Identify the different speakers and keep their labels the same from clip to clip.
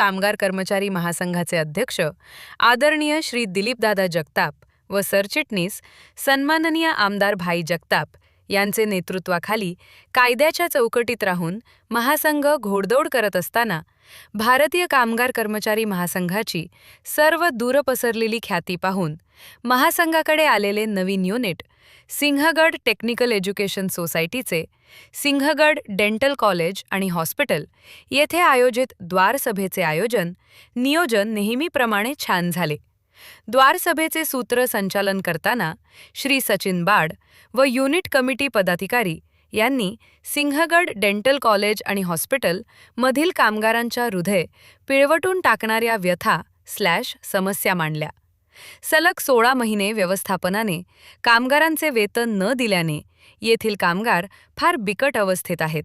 Speaker 1: कामगार कर्मचारी महासंघाचे अध्यक्ष आदरणीय श्री दिलीपदादा जगताप व सरचिटणीस सन्माननीय आमदार भाई जगताप यांचे नेतृत्वाखाली कायद्याच्या चौकटीत राहून महासंघ घोडदौड करत असताना भारतीय कामगार कर्मचारी महासंघाची सर्व दूर पसरलेली ख्याती पाहून महासंघाकडे आलेले नवीन युनिट सिंहगड टेक्निकल एज्युकेशन सोसायटीचे सिंहगड डेंटल कॉलेज आणि हॉस्पिटल येथे आयोजित द्वारसभेचे नियोजन नेहमीप्रमाणे छान झाले. द्वारसभेचे सूत्रसंचालन करताना श्री सचिन बाड व युनिट कमिटी पदाधिकारी यांनी सिंहगड डेंटल कॉलेज आणि हॉस्पिटल मधील कामगारांच्या हृदय पिळवटून टाकणाऱ्या व्यथा समस्या मांडल्या. सलग 16 महिने व्यवस्थापनाने कामगारांचे वेतन न दिल्याने येथील कामगार फार बिकट अवस्थेत आहेत.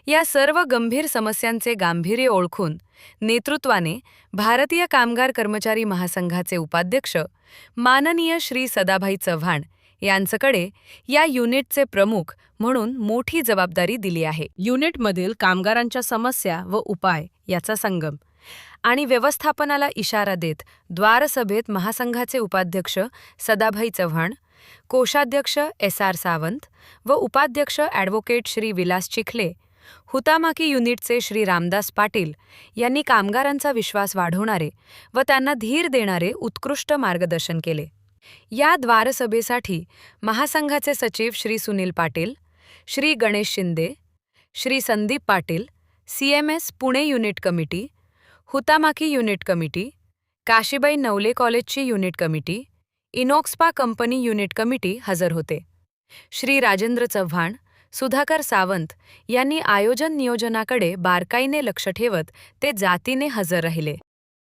Speaker 1: या सर्व गंभीर समस्यांचे गांभीर्य ओळखून नेतृत्वाने भारतीय कामगार कर्मचारी महासंघाचे उपाध्यक्ष माननीय श्री सदाभाई चव्हाण यांच्याकडे या युनिटचे प्रमुख म्हणून मोठी जबाबदारी दिली आहे. युनिटमधील कामगारांच्या समस्या व उपाय याचा संगम आणि व्यवस्थापनाला इशारा देत द्वारसभेत महासंघाचे उपाध्यक्ष सदाभाई चव्हाण, कोषाध्यक्ष SR सावंत व उपाध्यक्ष ॲडव्होकेट श्री विलास चिखले, हुतामाकी युनिटचे श्री रामदास पाटील यांनी कामगारांचा विश्वास वाढवणारे व त्यांना धीर देणारे उत्कृष्ट मार्गदर्शन केले. या द्वारसभेसाठी महासंघाचे सचिव Shri Sunil Patil, Shri Ganesh Shinde, Shri Sandeep Patil, CMS Pune unit committee, Huhtamaki unit committee, Kashibai Navale कॉलेजची unit committee, Inoxpa company unit committee हजर होते. श्री राजेंद्र चव्हाण, सुधाकर सावंत यांनी आयोजन नियोजनाकडे बारकाईने लक्ष ठेवत ते जातीने हजर राहिले.